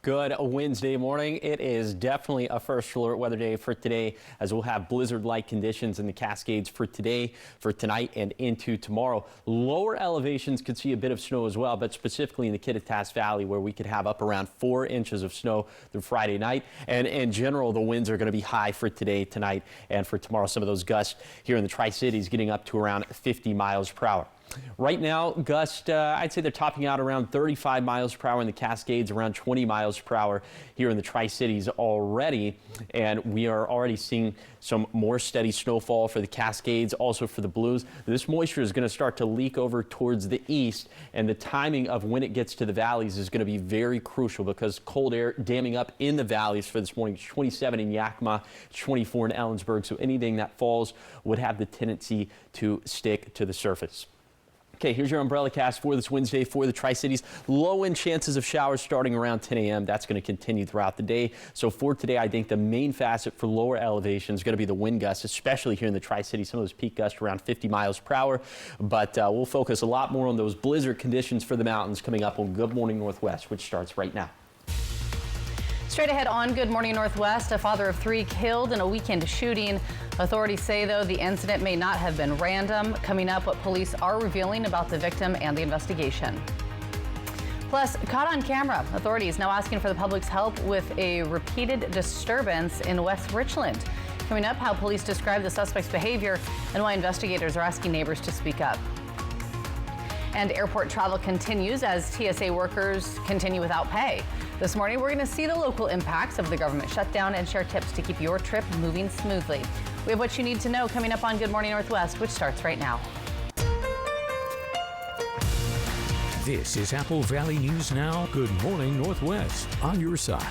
Good Wednesday morning. It is definitely a first alert weather day for today, as we'll have blizzard-like conditions in the Cascades for today, for tonight, and into tomorrow. Lower elevations could see a bit of snow as well, but specifically in the Kittitas Valley, where we could have up around 4 inches of snow through Friday night. And in general, the winds are going to be high for today, tonight, and for tomorrow. Some of those gusts here in the Tri-Cities getting up to around 50 miles per hour. Right now, gusts, I'd say they're topping out around 35 miles per hour in the Cascades, around 20 miles per hour here in the Tri-Cities already. And we are already seeing some more steady snowfall for the Cascades, also for the Blues. This moisture is going to start to leak over towards the east, and the timing of when it gets to the valleys is going to be very crucial, because cold air damming up in the valleys for this morning. It's 27 in Yakima, 24 in Ellensburg, so anything that falls would have the tendency to stick to the surface. Okay, here's your umbrella cast for this Wednesday for the Tri-Cities. Low-end chances of showers starting around 10 a.m. That's going to continue throughout the day. So for today, I think the main facet for lower elevation is going to be the wind gusts, especially here in the Tri-Cities. Some of those peak gusts around 50 miles per hour. But we'll focus a lot more on those blizzard conditions for the mountains coming up on Good Morning Northwest, which starts right now. Straight ahead on Good Morning Northwest, a father of 3 killed in a weekend shooting. Authorities say, though, the incident may not have been random. Coming up, what police are revealing about the victim and the investigation. Plus, caught on camera. Authorities now asking for the public's help with a repeated disturbance in West Richland. Coming up, how police describe the suspect's behavior and why investigators are asking neighbors to speak up. And airport travel continues as TSA workers continue without pay. This morning, we're going to see the local impacts of the government shutdown and share tips to keep your trip moving smoothly. We have what you need to know coming up on Good Morning Northwest, which starts right now. This is Apple Valley News Now. Good Morning Northwest, on your side.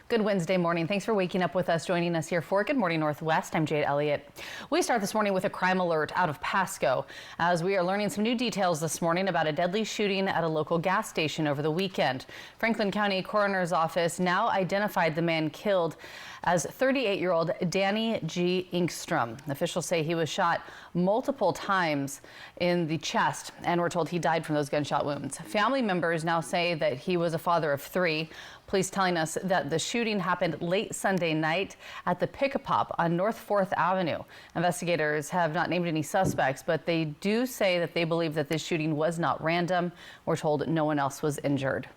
Good Wednesday morning. Thanks for waking up with us, joining us here for Good Morning Northwest. I'm Jade Elliott. We start this morning with a crime alert out of Pasco, as we are learning some new details this morning about a deadly shooting at a local gas station over the weekend. Franklin County Coroner's Office now identified the man killed as 38-year-old Danny G. Inkstrom. Officials say he was shot multiple times in the chest, and we're told he died from those gunshot wounds. Family members now say that he was a father of 3. Police telling us that the shooting happened late Sunday night at the Pick-a-Pop on North 4th Avenue. Investigators have not named any suspects, but they do say that they believe that this shooting was not random. We're told no one else was injured.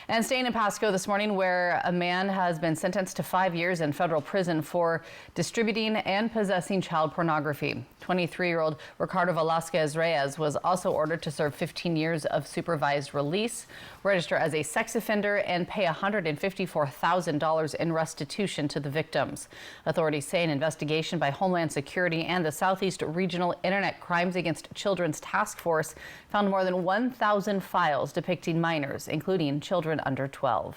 And staying in Pasco this morning, where a man has been sentenced to 5 years in federal prison for distributing and possessing child pornography. 23-year-old Ricardo Velasquez Reyes was also ordered to serve 15 years of supervised release, register as a sex offender, and pay $154,000 in restitution to the victims. Authorities say an investigation by Homeland Security and the Southeast Regional Internet Crimes Against Children's Task Force found more than 1,000 files depicting minors, including children under 12.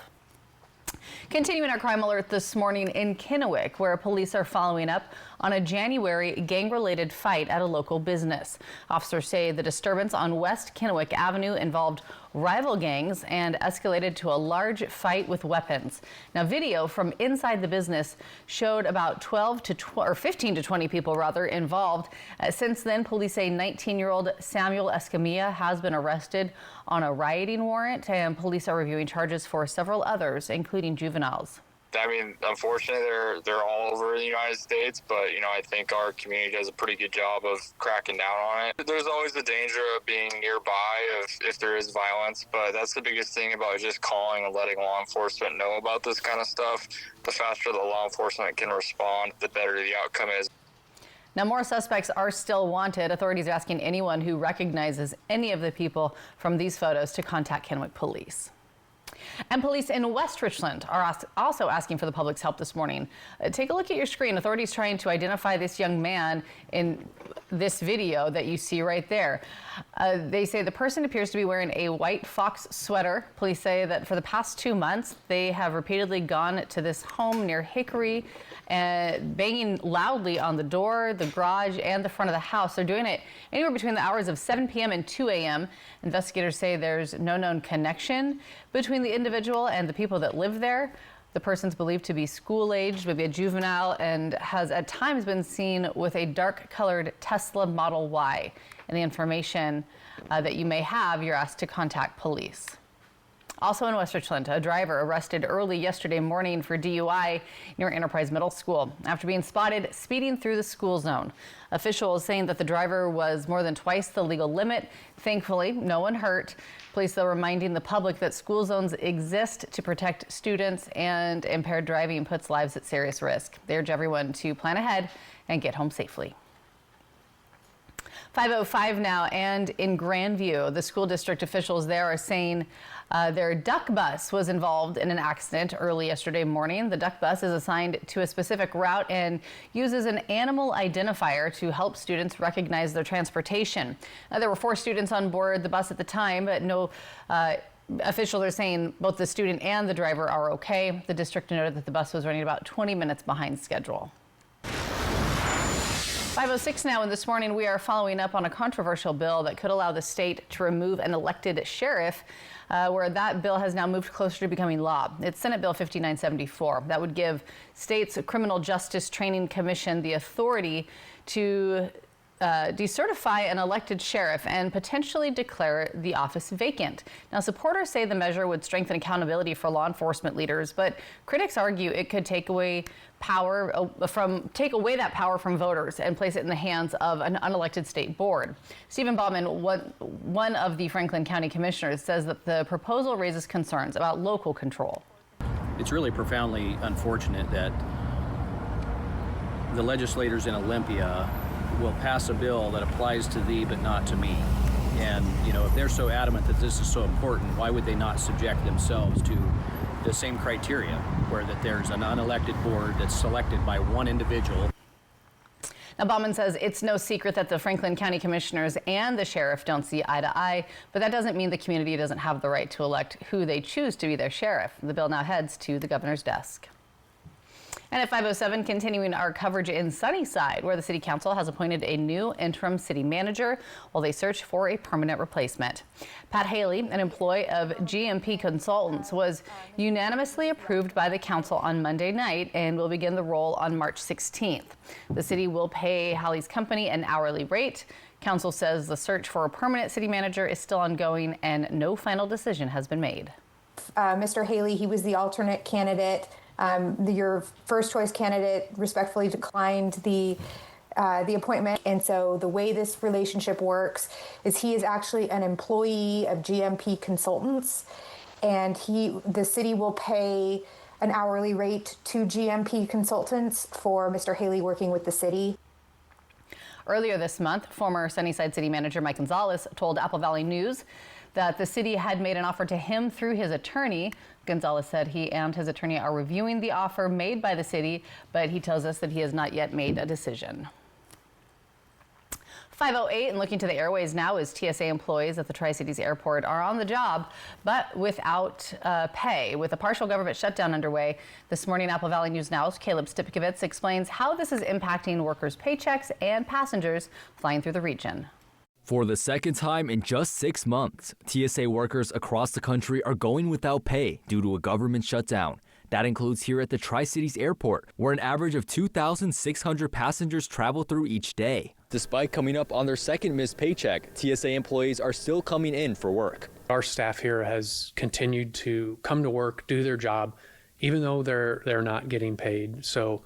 Continuing our crime alert this morning in Kennewick, where police are following up on a January gang-related fight at a local business. Officers say the disturbance on West Kennewick Avenue involved rival gangs and escalated to a large fight with weapons. Now, video from inside the business showed about 15 to 20 people involved. Since then, police say 19-year-old Samuel Escamilla has been arrested on a rioting warrant, and police are reviewing charges for several others, including juveniles. I mean, unfortunately, they're all over the United States, but, you know, I think our community does a pretty good job of cracking down on it. There's always the danger of being nearby if there is violence, but that's the biggest thing about just calling and letting law enforcement know about this kind of stuff. The faster the law enforcement can respond, the better the outcome is. Now, more suspects are still wanted. Authorities are asking anyone who recognizes any of the people from these photos to contact Kennewick Police. And police in West Richland are also asking for the public's help this morning. Take a look at your screen. Authorities trying to identify this young man in this video that you see right there. They say the person appears to be wearing a white fox sweater. Police say that for the past 2 months, they have repeatedly gone to this home near Hickory, banging loudly on the door, the garage, and the front of the house. They're doing it anywhere between the hours of 7 p.m. and 2 a.m. Investigators say there's no known connection between the individual and the people that live there. The person's believed to be school-aged, maybe a juvenile, and has at times been seen with a dark-colored Tesla Model Y. Any information that you may have, you're asked to contact police. Also in West Richland, a driver arrested early yesterday morning for DUI near Enterprise Middle School after being spotted speeding through the school zone. Officials saying that the driver was more than twice the legal limit. Thankfully, no one hurt. Police, though, reminding the public that school zones exist to protect students, and impaired driving puts lives at serious risk. They urge everyone to plan ahead and get home safely. 5:05 now, and in Grandview, the school district officials there are saying their duck bus was involved in an accident early yesterday morning. The duck bus is assigned to a specific route and uses an animal identifier to help students recognize their transportation. There were 4 students on board the bus at the time, but no officials are saying both the student and the driver are okay. The district noted that the bus was running about 20 minutes behind schedule. 5:06 now, and this morning we are following up on a controversial bill that could allow the state to remove an elected sheriff, where that bill has now moved closer to becoming law. It's Senate Bill 5974. That would give states' Criminal Justice Training Commission the authority to decertify an elected sheriff and potentially declare the office vacant. Now, supporters say the measure would strengthen accountability for law enforcement leaders, but critics argue it could take away that power from voters and place it in the hands of an unelected state board. Stephen Bauman, one of the Franklin County commissioners, says that the proposal raises concerns about local control. It's really profoundly unfortunate that the legislators in Olympia will pass a bill that applies to thee but not to me. And, if they're so adamant that this is so important, why would they not subject themselves to the same criteria, where that there's an unelected board that's selected by one individual? Now, Bauman says it's no secret that the Franklin County commissioners and the sheriff don't see eye to eye, but that doesn't mean the community doesn't have the right to elect who they choose to be their sheriff. The bill now heads to the governor's desk. And at 5:07, continuing our coverage in Sunnyside, where the city council has appointed a new interim city manager while they search for a permanent replacement. Pat Haley, an employee of GMP Consultants, was unanimously approved by the council on Monday night and will begin the role on March 16th. The city will pay Haley's company an hourly rate. Council says the search for a permanent city manager is still ongoing and no final decision has been made. Mr. Haley, he was the alternate candidate. Your first choice candidate respectfully declined the appointment. And so the way this relationship works is he is actually an employee of GMP Consultants, and the city will pay an hourly rate to GMP Consultants for Mr. Haley working with the city. Earlier this month, former Sunnyside City Manager Mike Gonzalez told Apple Valley News that the city had made an offer to him through his attorney. Gonzalez said he and his attorney are reviewing the offer made by the city, but he tells us that he has not yet made a decision. 5:08, and looking to the airways now, as TSA employees at the Tri-Cities Airport are on the job, but without pay. With a partial government shutdown underway, this morning Apple Valley News Now's Caleb Stipkovitz explains how this is impacting workers' paychecks and passengers flying through the region. For the second time in just 6 months, TSA workers across the country are going without pay due to a government shutdown. That includes here at the Tri-Cities Airport, where an average of 2,600 passengers travel through each day. Despite coming up on their second missed paycheck, TSA employees are still coming in for work. Our staff here has continued to come to work, do their job, even though they're not getting paid. So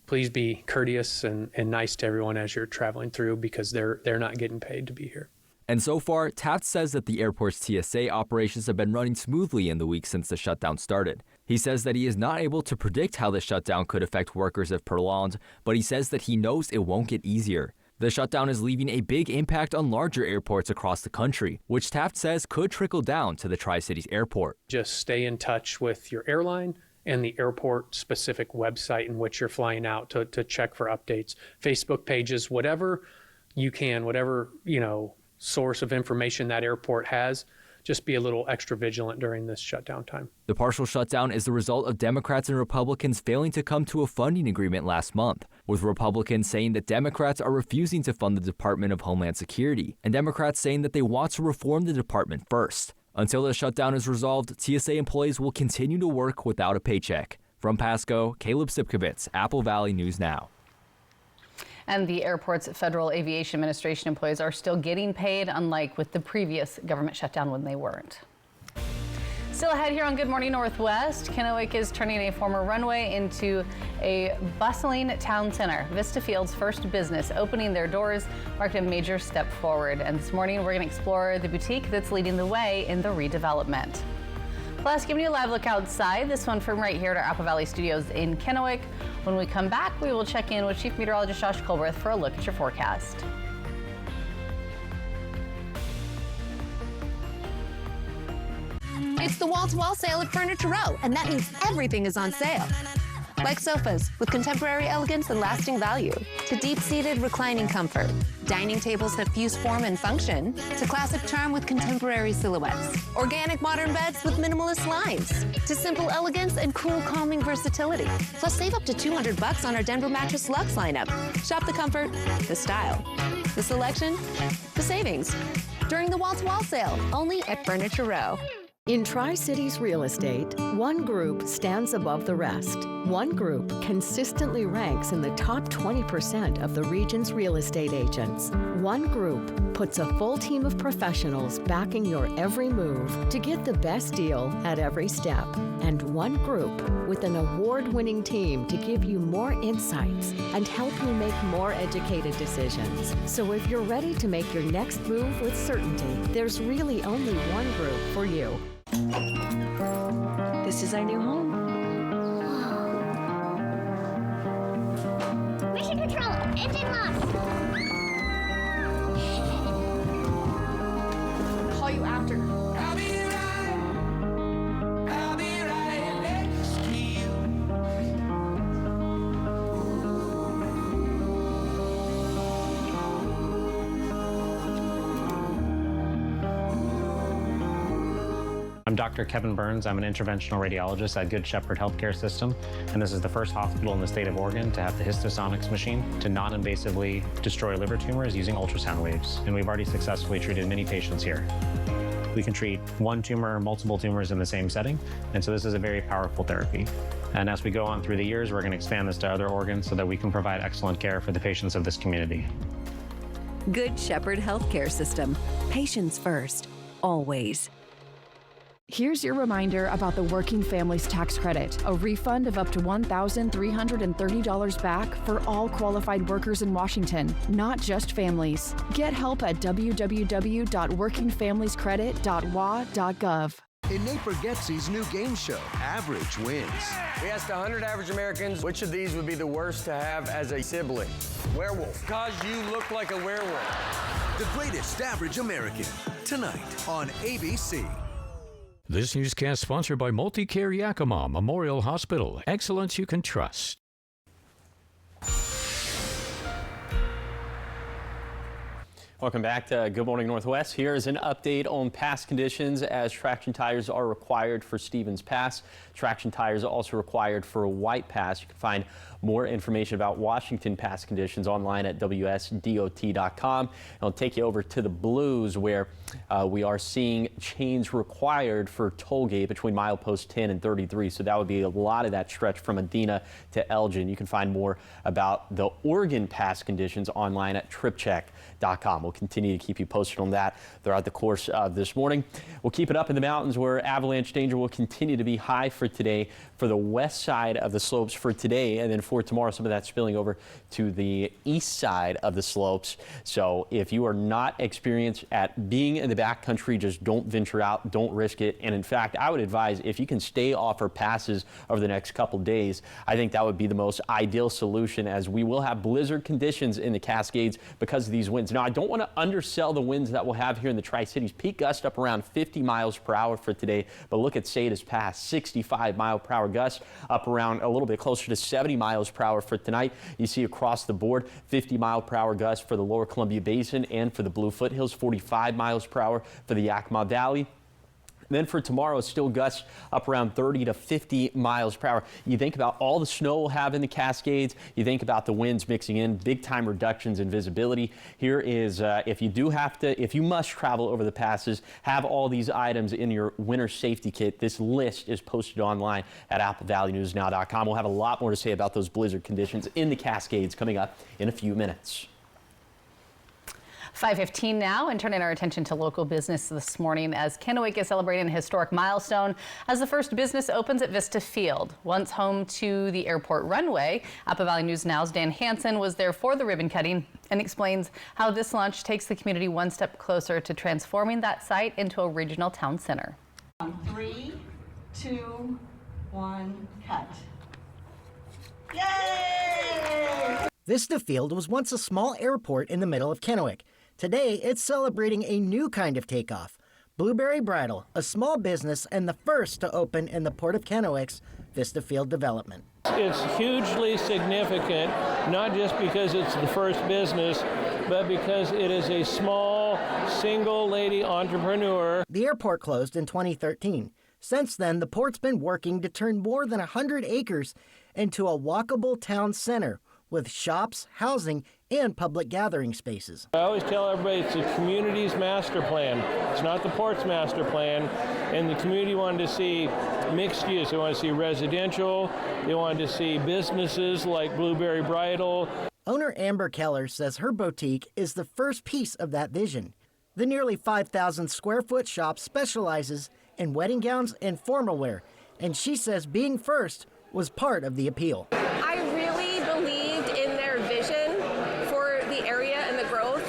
please be courteous and nice to everyone as you're traveling through, because they're not getting paid to be here. And so far, Taft says that the airport's TSA operations have been running smoothly in the week since the shutdown started. He says that he is not able to predict how the shutdown could affect workers if prolonged, but he says that he knows it won't get easier. The shutdown is leaving a big impact on larger airports across the country, which Taft says could trickle down to the Tri-Cities Airport. Just stay in touch with your airline and the airport specific website in which you're flying out to check for updates, Facebook pages, whatever you can, whatever, source of information that airport has. Just be a little extra vigilant during this shutdown time. The partial shutdown is the result of Democrats and Republicans failing to come to a funding agreement last month, with Republicans saying that Democrats are refusing to fund the Department of Homeland Security, and Democrats saying that they want to reform the department first. Until the shutdown is resolved, TSA employees will continue to work without a paycheck. From Pasco, Caleb Stipkovitz, Apple Valley News Now. And the airport's Federal Aviation Administration employees are still getting paid, unlike with the previous government shutdown when they weren't. Still ahead here on Good Morning Northwest, Kennewick is turning a former runway into a bustling town center. Vista Field's first business opening their doors marked a major step forward. And this morning, we're going to explore the boutique that's leading the way in the redevelopment. Plus, giving you a live look outside, this one from right here at our Apple Valley studios in Kennewick. When we come back, we will check in with Chief Meteorologist Josh Colberth for a look at your forecast. It's the wall-to-wall sale at Furniture Row, and that means everything is on sale. Like sofas with contemporary elegance and lasting value, to deep-seated reclining comfort, dining tables that fuse form and function, to classic charm with contemporary silhouettes, organic modern beds with minimalist lines, to simple elegance and cool, calming versatility. Plus, save up to $200 on our Denver Mattress Luxe lineup. Shop the comfort, the style, the selection, the savings. During the wall-to-wall sale, only at Furniture Row. In Tri-Cities Real Estate, one group stands above the rest. One group consistently ranks in the top 20% of the region's real estate agents. One group puts a full team of professionals backing your every move to get the best deal at every step. And one group with an award-winning team to give you more insights and help you make more educated decisions. So if you're ready to make your next move with certainty, there's really only one group for you. This is our new home. Mission control, engine locked. Call you after. I'll be right next to you. I'm Dr. Kevin Burns. I'm an interventional radiologist at Good Shepherd Healthcare System, and this is the first hospital in the state of Oregon to have the Histosonics machine to non-invasively destroy liver tumors using ultrasound waves. And we've already successfully treated many patients here. We can treat one tumor or multiple tumors in the same setting, and so this is a very powerful therapy. And as we go on through the years, we're going to expand this to other organs so that we can provide excellent care for the patients of this community. Good Shepherd Healthcare System. Patients first, always. Here's your reminder about the Working Families Tax Credit, a refund of up to $1,330 back for all qualified workers in Washington, not just families. Get help at www.workingfamiliescredit.wa.gov. In Nate Bargatze's new game show, Average Wins. We asked 100 average Americans which of these would be the worst to have as a sibling. Werewolf. Because you look like a werewolf. The Greatest Average American, tonight on ABC. This newscast sponsored by Multicare Yakima Memorial Hospital. Excellence you can trust. Welcome back to Good Morning Northwest. Here is an update on pass conditions as traction tires are required for Stevens Pass. Traction tires are also required for a White Pass. You can find more information about Washington pass conditions online at wsdot.com. I'll take you over to the Blues where we are seeing chains required for toll gate between milepost 10 and 33. So that would be a lot of that stretch from Medina to Elgin. You can find more about the Oregon pass conditions online at tripcheck.com. We'll continue to keep you posted on that throughout the course of this morning. We'll keep it up in the mountains where avalanche danger will continue to be high for today for the west side of the slopes for today, and then for tomorrow some of that spilling over to the east side of the slopes. So if you are not experienced at being in the backcountry, just don't venture out, don't risk it. And in fact, I would advise if you can stay off our passes over the next couple days, I think that would be the most ideal solution, as we will have blizzard conditions in the Cascades because of these winds. Now, I don't want to undersell the winds that we'll have here in the Tri-Cities. Peak gust up around 50 miles per hour for today, but look at Sada's Pass, 65 mile per hour gusts, up around a little bit closer to 70 miles per hour for tonight. You see across the board 50 mile per hour gusts for the lower Columbia Basin and for the Blue Foothills, 45 miles per hour for the Yakima Valley. Then for tomorrow, still gusts up around 30 to 50 miles per hour. You think about all the snow we'll have in the Cascades. You think about the winds mixing in, big time reductions in visibility. Here is, if you must travel over the passes, have all these items in your winter safety kit. This list is posted online at AppleValleyNewsNow.com. We'll have a lot more to say about those blizzard conditions in the Cascades coming up in a few minutes. 5:15 now, and turning our attention to local business this morning as Kennewick is celebrating a historic milestone as the first business opens at Vista Field. Once home to the airport runway, Apple Valley News Now's Dan Hansen was there for the ribbon cutting and explains how this launch takes the community one step closer to transforming that site into a regional town center. 3, 2, 1, cut. Yay! Vista Field was once a small airport in the middle of Kennewick. Today, it's celebrating a new kind of takeoff. Blueberry Bridal, a small business and the first to open in the Port of Kennewick's Vista Field development. It's hugely significant, not just because it's the first business, but because it is a small, single-lady entrepreneur. The airport closed in 2013. Since then, the port's been working to turn more than 100 acres into a walkable town center with shops, housing, and public gathering spaces. I always tell everybody it's the community's master plan. It's not the port's master plan. And the community wanted to see mixed use. They want to see residential. They wanted to see businesses like Blueberry Bridal. Owner Amber Keller says her boutique is the first piece of that vision. The nearly 5,000 square foot shop specializes in wedding gowns and formal wear, and she says being first was part of the appeal. I really believed in their vision for the area and the growth,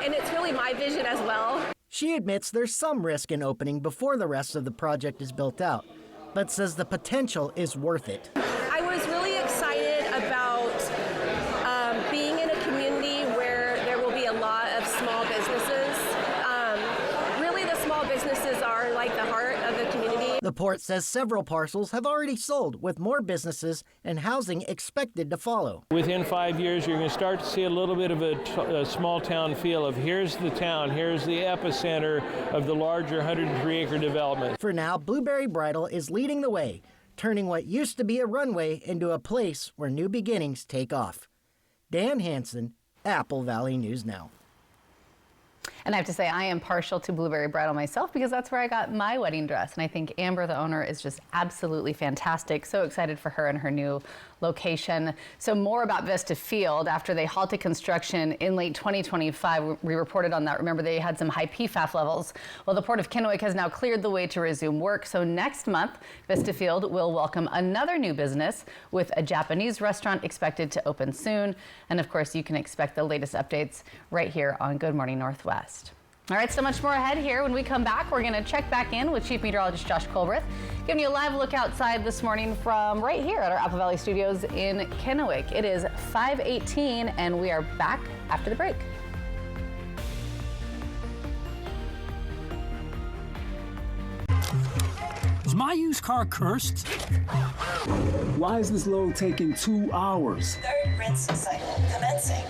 and it's really my vision as well. She admits there's some risk in opening before the rest of the project is built out, but says the potential is worth it. I was really excited about being in a community where there will be a lot of small businesses. Really, the small businesses are like the heart of the community. The port says several parcels have already sold, with more businesses and housing expected to follow. Within 5 years, you're going to start to see a little bit of a small town feel of here's the town, here's the epicenter of the larger 103-acre development. For now, Blueberry Bridal is leading the way, turning what used to be a runway into a place where new beginnings take off. Dan Hansen, Apple Valley News Now. And I have to say, I am partial to Blueberry Bridal myself because that's where I got my wedding dress. And I think Amber, the owner, is just absolutely fantastic. So excited for her and her new location. So more about Vista Field. After they halted construction in late 2025, we reported on that. Remember, they had some high PFAS levels. Well, the Port of Kennewick has now cleared the way to resume work. So next month, Vista Field will welcome another new business with a Japanese restaurant expected to open soon. And of course, you can expect the latest updates right here on Good Morning Northwest. All right, so much more ahead here. When we come back, we're going to check back in with Chief Meteorologist Josh Colbreth, giving you a live look outside this morning from right here at our Apple Valley Studios in Kennewick. It is 5:18, and we are back after the break. Is my used car cursed? Why is this load taking 2 hours? Third rinsing cycle commencing.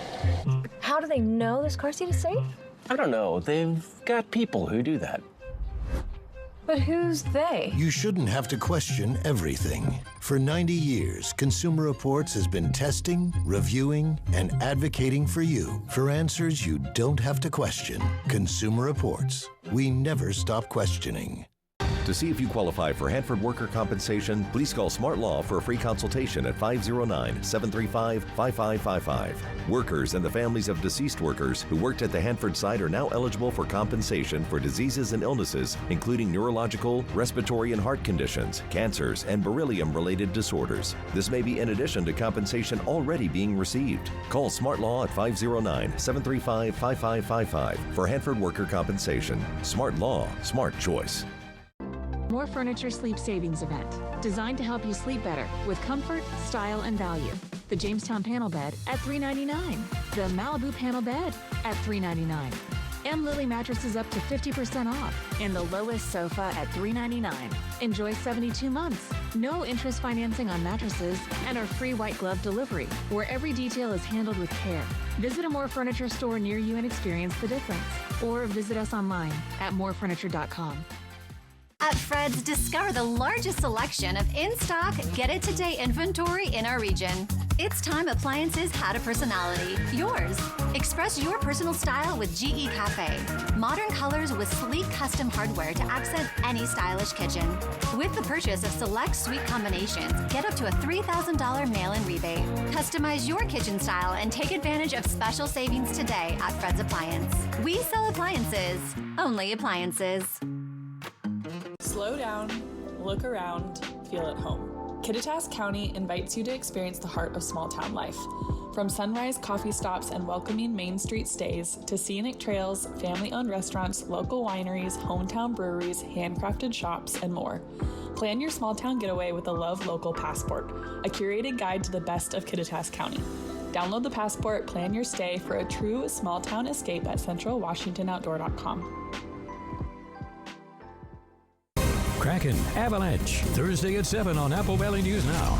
How do they know this car seat is safe? I don't know. They've got people who do that. But who's they? You shouldn't have to question everything. For 90 years, Consumer Reports has been testing, reviewing, and advocating for you for answers you don't have to question. Consumer Reports. We never stop questioning. To see if you qualify for Hanford worker compensation, please call Smart Law for a free consultation at 509-735-5555. Workers and the families of deceased workers who worked at the Hanford site are now eligible for compensation for diseases and illnesses, including neurological, respiratory and heart conditions, cancers, and beryllium-related disorders. This may be in addition to compensation already being received. Call Smart Law at 509-735-5555 for Hanford worker compensation. Smart Law, smart choice. More Furniture Sleep Savings Event, designed to help you sleep better with comfort, style, and value. The Jamestown Panel Bed at $399. The Malibu Panel Bed at $399. M. Lily mattresses up to 50% off. And the lowest sofa at $399. Enjoy 72 months. No interest financing on mattresses and our free white glove delivery, where every detail is handled with care. Visit a More Furniture store near you and experience the difference. Or visit us online at morefurniture.com. At Fred's, discover the largest selection of in-stock, get-it-today inventory in our region. It's time appliances had a personality. Yours. Express your personal style with GE Cafe. Modern colors with sleek custom hardware to accent any stylish kitchen. With the purchase of select suite combinations, get up to a $3,000 mail-in rebate. Customize your kitchen style and take advantage of special savings today at Fred's Appliance. We sell appliances, only appliances. Slow down, look around, feel at home. Kittitas County invites you to experience the heart of small-town life. From sunrise coffee stops and welcoming Main Street stays to scenic trails, family-owned restaurants, local wineries, hometown breweries, handcrafted shops, and more. Plan your small-town getaway with the Love Local Passport, a curated guide to the best of Kittitas County. Download the Passport, plan your stay for a true small-town escape at centralwashingtonoutdoor.com. Kraken Avalanche, Thursday at 7 on Apple Valley News Now.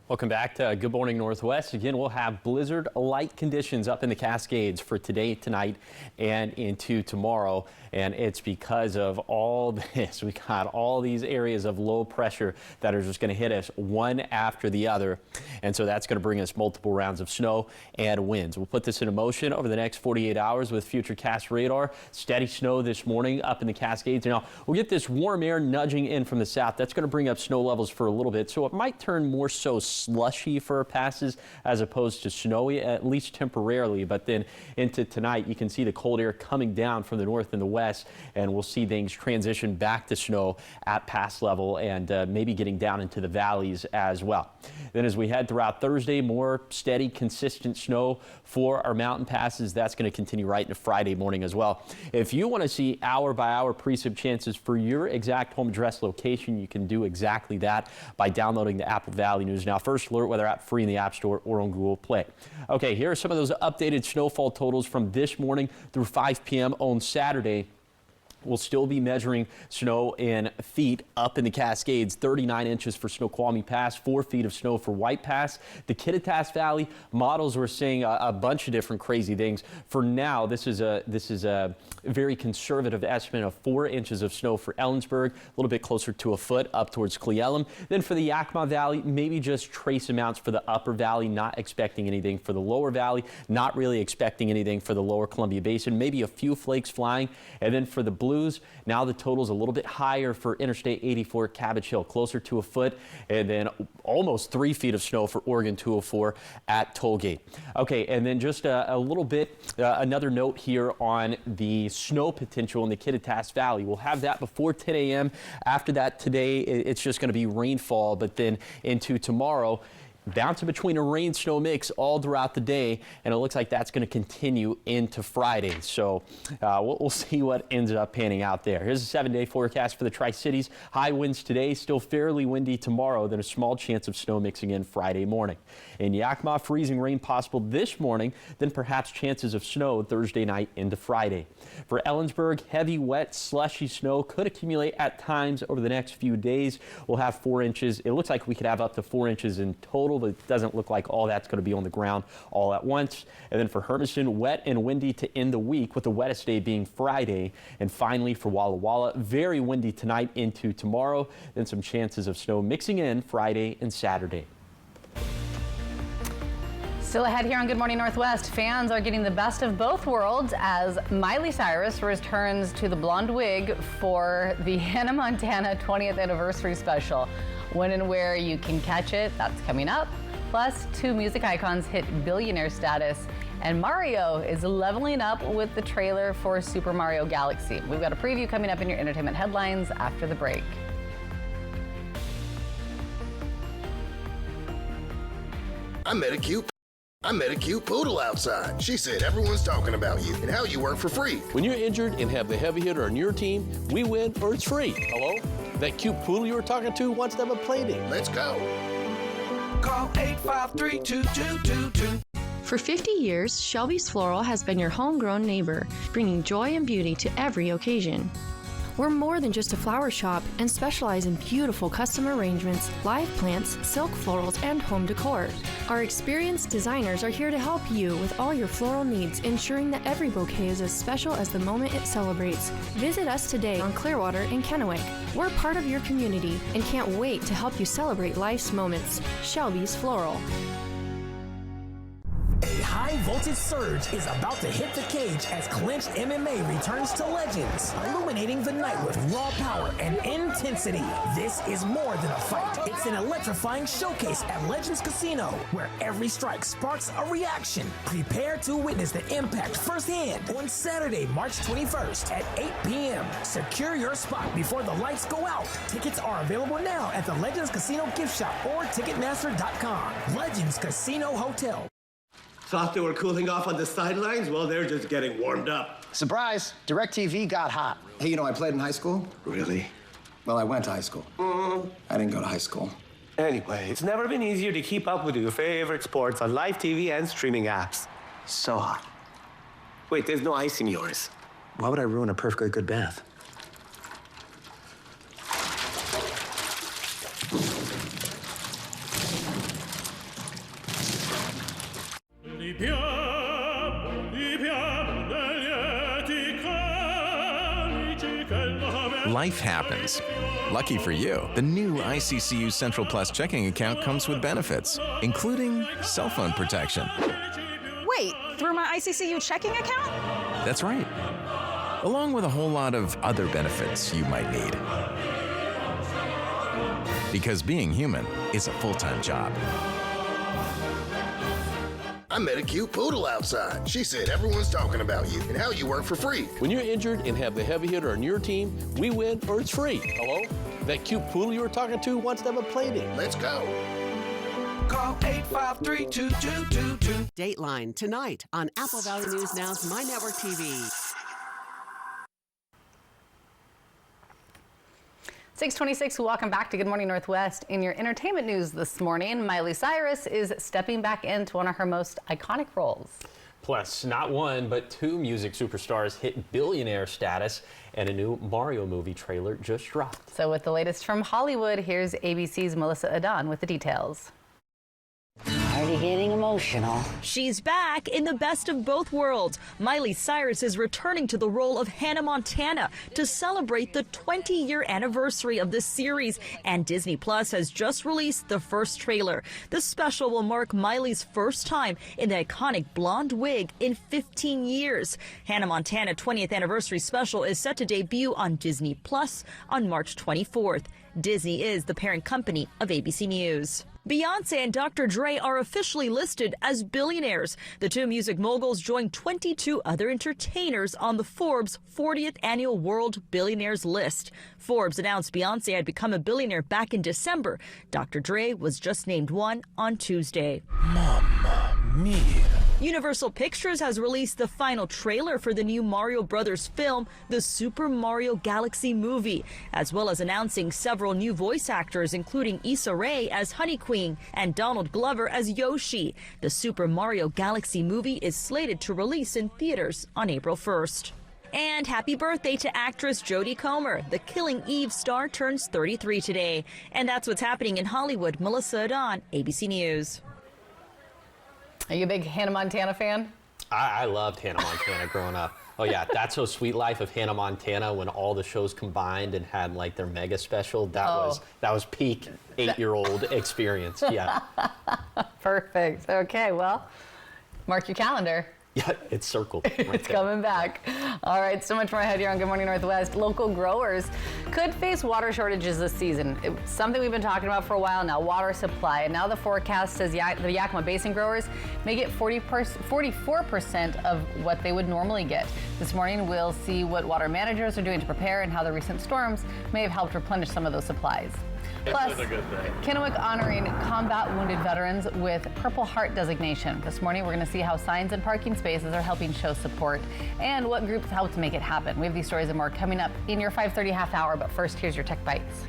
Welcome back to Good Morning Northwest. Again, we'll have blizzard-like conditions up in the Cascades for today, tonight, and into tomorrow. And it's because of all this. We got all these areas of low pressure that are just going to hit us one after the other. And so that's going to bring us multiple rounds of snow and winds. We'll put this into motion over the next 48 hours with Futurecast radar. Steady snow this morning up in the Cascades. Now, we'll get this warm air nudging in from the south. That's going to bring up snow levels for a little bit. So it might turn more so slushy for passes as opposed to snowy, at least temporarily. But then into tonight, you can see the cold air coming down from the north and the west, and we'll see things transition back to snow at pass level and maybe getting down into the valleys as well. Then as we head throughout Thursday, more steady, consistent snow for our mountain passes. That's going to continue right into Friday morning as well. If you want to see hour-by-hour precip chances for your exact home address location, you can do exactly that by downloading the Apple Valley News Now First Alert weather app free in the App Store or on Google Play. Okay, here are some of those updated snowfall totals from this morning through 5 p.m. on Saturday. We'll still be measuring snow in feet up in the Cascades. 39 inches for Snoqualmie Pass, 4 feet of snow for White Pass. The Kittitas Valley models were saying a bunch of different crazy things. For now, this is a very conservative estimate of 4 inches of snow for Ellensburg, a little bit closer to a foot up towards Cle Elum. Then for the Yakima Valley, maybe just trace amounts for the upper valley, not expecting anything for the lower valley, not really expecting anything for the lower Columbia Basin, maybe a few flakes flying. And then for the Blues, now the total's a little bit higher for Interstate 84 Cabbage Hill, closer to a foot, and then almost 3 feet of snow for Oregon 204 at Tollgate. Okay, and then just a little bit, another note here on the snow potential in the Kittitas Valley. We'll have that before 10 a.m. After that today, it's just going to be rainfall, but then into tomorrow, bouncing between a rain-snow mix all throughout the day, and it looks like that's going to continue into Friday. So we'll see what ends up panning out there. Here's a 7-day forecast for the Tri-Cities. High winds today, still fairly windy tomorrow, then a small chance of snow mixing in Friday morning. In Yakima, freezing rain possible this morning, then perhaps chances of snow Thursday night into Friday. For Ellensburg, heavy, wet, slushy snow could accumulate at times over the next few days. We'll have 4 inches. It looks like we could have up to 4 inches in total, but it doesn't look like all that's going to be on the ground all at once. And then for Hermiston, wet and windy to end the week, with the wettest day being Friday. And finally for Walla Walla, very windy tonight into tomorrow, then some chances of snow mixing in Friday and Saturday. Still ahead here on Good Morning Northwest, fans are getting the best of both worlds as Miley Cyrus returns to the blonde wig for the Hannah Montana 20th anniversary special. When and where you can catch it, that's coming up. Plus, 2 music icons hit billionaire status, and Mario is leveling up with the trailer for Super Mario Galaxy. We've got a preview coming up in your entertainment headlines after the break. I met a cute poodle outside. She said everyone's talking about you and how you work for free. When you're injured and have the heavy hitter on your team, we win or it's free. Hello? That cute poodle you were talking to wants to have a play date. Let's go. Call 853-2222. For 50 years, Shelby's Floral has been your homegrown neighbor, bringing joy and beauty to every occasion. We're more than just a flower shop and specialize in beautiful custom arrangements, live plants, silk florals, and home decor. Our experienced designers are here to help you with all your floral needs, ensuring that every bouquet is as special as the moment it celebrates. Visit us today on Clearwater in Kennewick. We're part of your community and can't wait to help you celebrate life's moments. Shelby's Floral. A high-voltage surge is about to hit the cage as Clinch MMA returns to Legends, illuminating the night with raw power and intensity. This is more than a fight. It's an electrifying showcase at Legends Casino, where every strike sparks a reaction. Prepare to witness the impact firsthand on Saturday, March 21st at 8 p.m. Secure your spot before the lights go out. Tickets are available now at the Legends Casino gift shop or Ticketmaster.com. Legends Casino Hotel. Thought they were cooling off on the sidelines? Well, they're just getting warmed up. Surprise! DirecTV got hot. Hey, you know, I played in high school. Really? Well, I went to high school. I didn't go to high school. Anyway, it's never been easier to keep up with your favorite sports on live TV and streaming apps. So hot. Wait, there's no ice in yours. Why would I ruin a perfectly good bath? Life happens. Lucky for you, the new ICCU Central Plus checking account comes with benefits, including cell phone protection. Wait, through my ICCU checking account? That's right. Along with a whole lot of other benefits you might need. Because being human is a full-time job. I met a cute poodle outside. She said everyone's talking about you and how you work for free. When you're injured and have the heavy hitter on your team, we win or it's free. Hello? That cute poodle you were talking to wants to have a play date. Let's go. Call 853-2222. Dateline tonight on Apple Valley News Now's My Network TV. 6:26, welcome back to Good Morning Northwest. In your entertainment news this morning, Miley Cyrus is stepping back into one of her most iconic roles. Plus, not one, but two music superstars hit billionaire status, and a new Mario movie trailer just dropped. So with the latest from Hollywood, here's ABC's Melissa Adon with the details. Already getting emotional. She's back in the best of both worlds. Miley Cyrus is returning to the role of Hannah Montana to celebrate the 20-year anniversary of the series, and Disney Plus has just released the first trailer. The special will mark Miley's first time in the iconic blonde wig in 15 years. Hannah Montana 20th anniversary special is set to debut on Disney Plus on March 24th. Disney is the parent company of ABC News. Beyonce and Dr. Dre are officially listed as billionaires. The two music moguls joined 22 other entertainers on the Forbes 40th Annual World Billionaires list. Forbes announced Beyonce had become a billionaire back in December. Dr. Dre was just named one on Tuesday. Mamma mia. Universal Pictures has released the final trailer for the new Mario Brothers film, The Super Mario Galaxy Movie, as well as announcing several new voice actors, including Issa Rae as Honey Queen and Donald Glover as Yoshi. The Super Mario Galaxy Movie is slated to release in theaters on April 1st. And happy birthday to actress Jodie Comer. The Killing Eve star turns 33 today. And that's what's happening in Hollywood. Melissa Adon, ABC News. Are you a big Hannah Montana fan? I loved Hannah Montana growing up. Oh yeah, That's So Sweet Life of Hannah Montana, when all the shows combined and had like their mega special. That was peak 8-year-old experience. Yeah. Perfect. Okay, well, mark your calendar. Yeah, it's circled. Right It's coming back. All right, so much more ahead here on Good Morning Northwest. Local growers could face water shortages this season. It's something we've been talking about for a while now, water supply. And now the forecast says the Yakima Basin growers may get 44% of what they would normally get. This morning, we'll see what water managers are doing to prepare and how the recent storms may have helped replenish some of those supplies. Plus, Kennewick honoring combat wounded veterans with Purple Heart designation. This morning, we're going to see how signs and parking spaces are helping show support and what groups help to make it happen. We have these stories and more coming up in your 5:30 half hour. But first, here's your Tech Bites.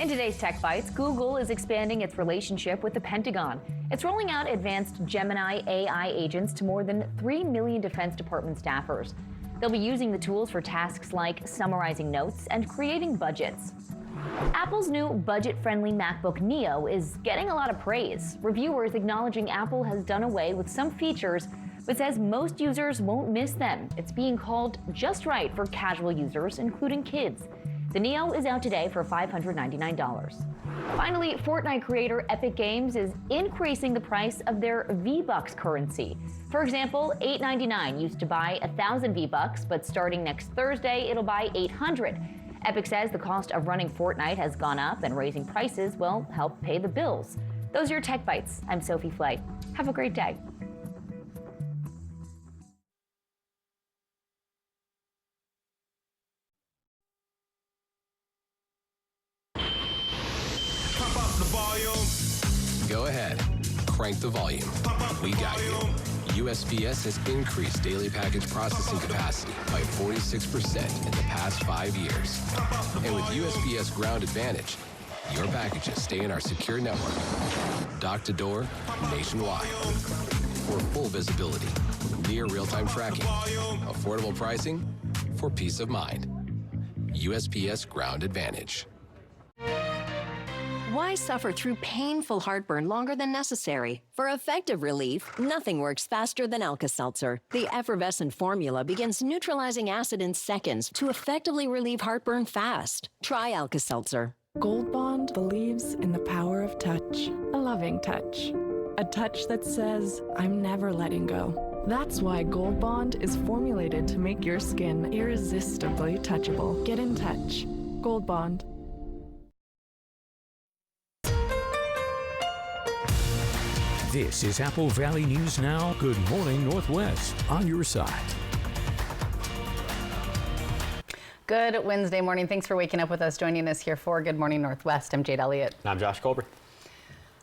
In today's Tech Bites, Google is expanding its relationship with the Pentagon. It's rolling out advanced Gemini AI agents to more than 3 million Defense Department staffers. They'll be using the tools for tasks like summarizing notes and creating budgets. Apple's new budget-friendly MacBook Neo is getting a lot of praise. Reviewers acknowledging Apple has done away with some features, but says most users won't miss them. It's being called just right for casual users, including kids. The Neo is out today for $599. Finally, Fortnite creator Epic Games is increasing the price of their V-Bucks currency. For example, $8.99 used to buy 1,000 V-Bucks, but starting next Thursday, it'll buy 800. Epic says the cost of running Fortnite has gone up and raising prices will help pay the bills. Those are your Tech Bites. I'm Sophie Flight. Have a great day. Go ahead, crank the volume. We got you. USPS has increased daily package processing capacity by 46% in the past 5 years. And with USPS Ground Advantage, your packages stay in our secure network, dock to door, nationwide. For full visibility, near real-time tracking, affordable pricing, for peace of mind. USPS Ground Advantage. Why suffer through painful heartburn longer than necessary? For effective relief, nothing works faster than Alka-Seltzer. The effervescent formula begins neutralizing acid in seconds to effectively relieve heartburn fast. Try Alka-Seltzer. Gold Bond believes in the power of touch. A loving touch. A touch that says, I'm never letting go. That's why Gold Bond is formulated to make your skin irresistibly touchable. Get in touch. Gold Bond. This is Apple Valley News Now. Good morning, Northwest. On your side. Good Wednesday morning. Thanks for waking up with us. Joining us here for Good Morning Northwest. I'm Jade Elliott. And I'm Josh Colbert.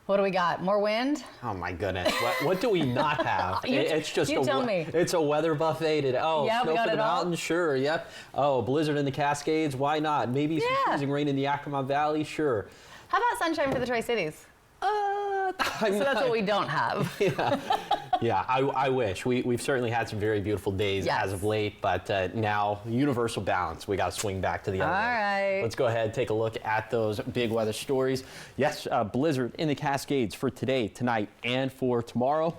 What do we got? More wind? Oh my goodness! What do we not have? Tell me. It's a weather buffet today. Oh, yeah, snow we got for the it all? mountains, sure. Yep. Oh, blizzard in the Cascades. Why not? Maybe some freezing rain in the Yakima Valley. Sure. How about sunshine for the Tri-Cities? So that's what we don't have. Yeah, I wish. We've certainly had some very beautiful days as of late, but now universal balance. We got to swing back to the other way. All right. Let's go ahead and take a look at those big weather stories. Yes, blizzard in the Cascades for today, tonight, and for tomorrow.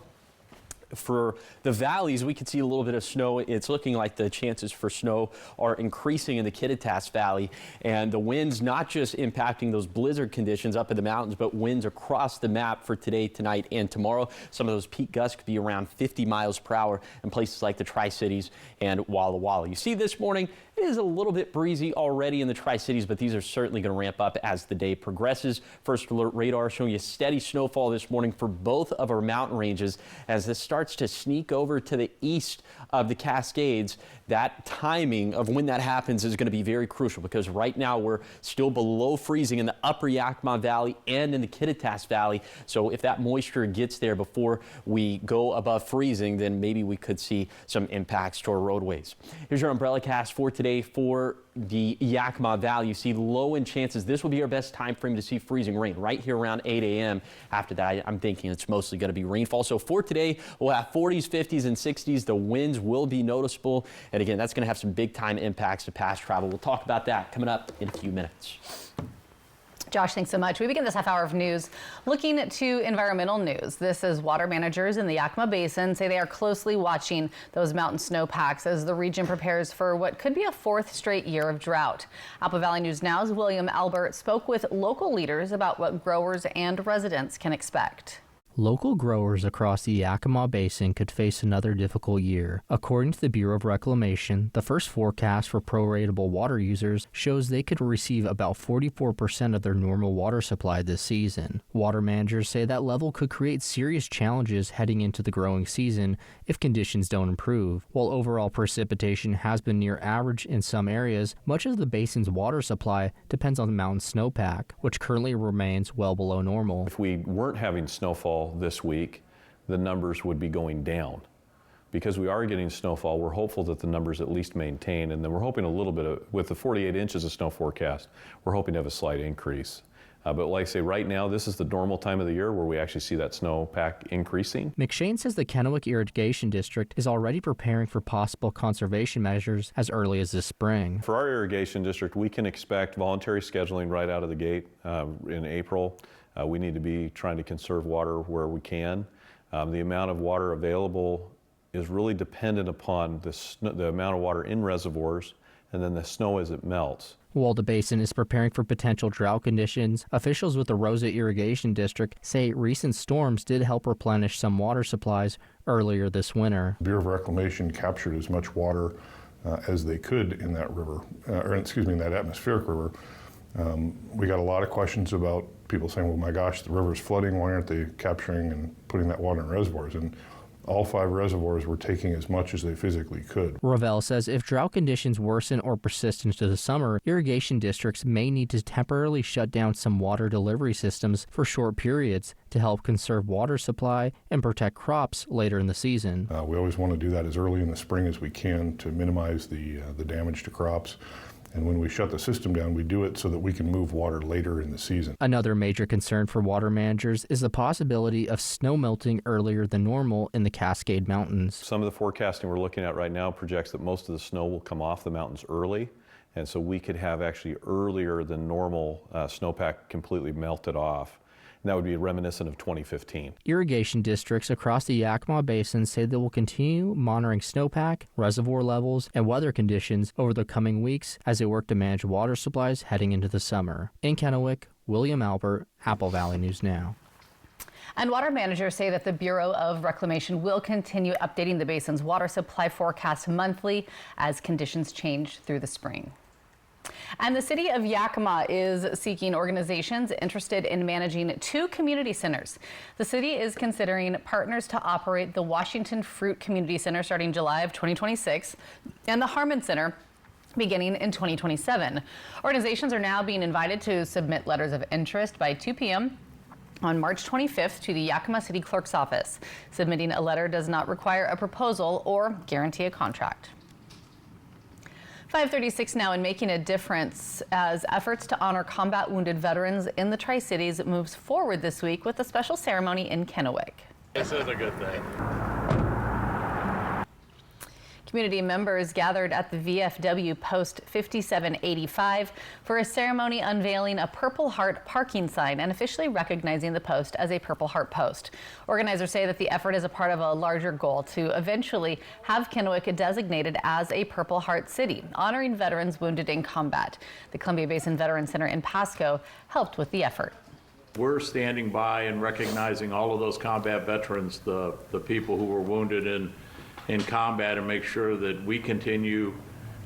For the valleys, we can see a little bit of snow. It's looking like the chances for snow are increasing in the Kittitas Valley, and the winds not just impacting those blizzard conditions up in the mountains, but winds across the map for today, tonight, and tomorrow. Some of those peak gusts could be around 50 miles per hour in places like the Tri-Cities and Walla Walla. You see this morning, it is a little bit breezy already in the Tri-Cities, but these are certainly going to ramp up as the day progresses. First alert radar showing you steady snowfall this morning for both of our mountain ranges as this starts to sneak over to the east of the Cascades. That timing of when that happens is going to be very crucial because right now we're still below freezing in the upper Yakima Valley and in the Kittitas Valley. So if that moisture gets there before we go above freezing, then maybe we could see some impacts to our roadways. Here's your umbrella cast for today for the Yakima Valley. You see low in chances. This will be our best time frame to see freezing rain right here around 8 a.m. After that, I'm thinking it's mostly going to be rainfall. So for today, we'll have 40s, 50s, and 60s. The winds will be noticeable. And again, that's going to have some big time impacts to past travel. We'll talk about that coming up in a few minutes. Josh, thanks so much. We begin this half hour of news looking to environmental news. This is water managers in the Yakima Basin say they are closely watching those mountain snowpacks as the region prepares for what could be a fourth straight year of drought. Apple Valley News Now's William Albert spoke with local leaders about what growers and residents can expect. Local growers across the Yakima Basin could face another difficult year. According to the Bureau of Reclamation, the first forecast for proratable water users shows they could receive about 44% of their normal water supply this season. Water managers say that level could create serious challenges heading into the growing season if conditions don't improve. While overall precipitation has been near average in some areas, much of the basin's water supply depends on the mountain snowpack, which currently remains well below normal. If we weren't having snowfall this week, the numbers would be going down. Because we are getting snowfall, we're hopeful that the numbers at least maintain, and then we're hoping a little bit of, with the 48 inches of snow forecast, we're hoping to have a slight increase. But like I say, right now, this is the normal time of the year where we actually see that snowpack increasing. McShane says the Kennewick Irrigation District is already preparing for possible conservation measures as early as this spring. For our irrigation district, we can expect voluntary scheduling right out of the gate in April. We need to be trying to conserve water where we can. The amount of water available is really dependent upon the amount of water in reservoirs and then the snow as it melts. While Basin is preparing for potential drought conditions, officials with the Rosa Irrigation District say recent storms did help replenish some water supplies earlier this winter. The Bureau of Reclamation captured as much water as they could in that river, in that atmospheric river. We got a lot of questions about people saying, well, my gosh, the river's flooding, why aren't they capturing and putting that water in reservoirs? And all 5 reservoirs were taking as much as they physically could. Ravel says if drought conditions worsen or persist into the summer, irrigation districts may need to temporarily shut down some water delivery systems for short periods to help conserve water supply and protect crops later in the season. We always want to do that as early in the spring as we can to minimize the damage to crops. And when we shut the system down, we do it so that we can move water later in the season. Another major concern for water managers is the possibility of snow melting earlier than normal in the Cascade Mountains. Some of the forecasting we're looking at right now projects that most of the snow will come off the mountains early. And so we could have actually earlier than normal snowpack completely melted off. And that would be reminiscent of 2015. Irrigation districts across the Yakima Basin say they will continue monitoring snowpack, reservoir levels, and weather conditions over the coming weeks as they work to manage water supplies heading into the summer. In Kennewick, William Albert, Apple Valley News Now. And water managers say that the Bureau of Reclamation will continue updating the basin's water supply forecast monthly as conditions change through the spring. And the city of Yakima is seeking organizations interested in managing 2 community centers. The city is considering partners to operate the Washington Fruit Community Center starting July of 2026 and the Harmon Center beginning in 2027. Organizations are now being invited to submit letters of interest by 2 p.m. on March 25th to the Yakima City Clerk's office. Submitting a letter does not require a proposal or guarantee a contract. 5:36 now, and making a difference as efforts to honor combat wounded veterans in the Tri-Cities moves forward this week with a special ceremony in Kennewick. This is a good thing. Community members gathered at the VFW Post 5785 for a ceremony unveiling a Purple Heart parking sign and officially recognizing the post as a Purple Heart post. Organizers say that the effort is a part of a larger goal to eventually have Kennewick designated as a Purple Heart city, honoring veterans wounded in combat. The Columbia Basin Veterans Center in Pasco helped with the effort. We're standing by and recognizing all of those combat veterans, the people who were wounded in combat, and make sure that we continue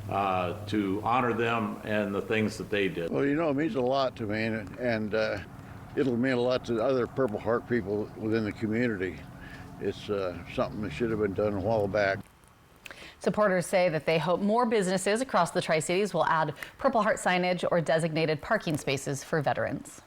to honor them and the things that they did. Well, you know, it means a lot to me, and it'll mean a lot to other Purple Heart people within the community. It's something that should have been done a while back. Supporters say that they hope more businesses across the Tri-Cities will add Purple Heart signage or designated parking spaces for veterans.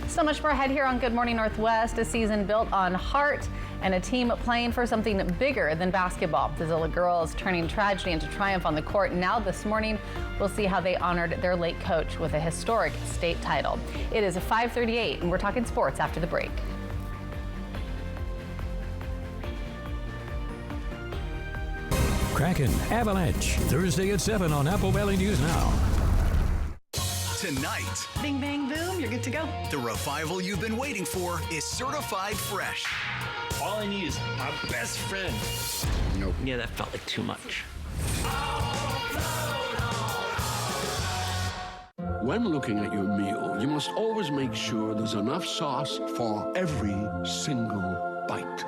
So much more ahead here on Good Morning Northwest, a season built on heart and a team playing for something bigger than basketball. The Zilla girls turning tragedy into triumph on the court. Now this morning, we'll see how they honored their late coach with a historic state title. It is 5:38, and we're talking sports after the break. Kraken Avalanche, Thursday at 7 on Apple Valley News Now. Tonight, Bing, bang, boom, you're good to go. the revival you've been waiting for is certified fresh. All I need is my best friend. Nope. Yeah, that felt like too much. When looking at your meal, you must always make sure there's enough sauce for every single bite.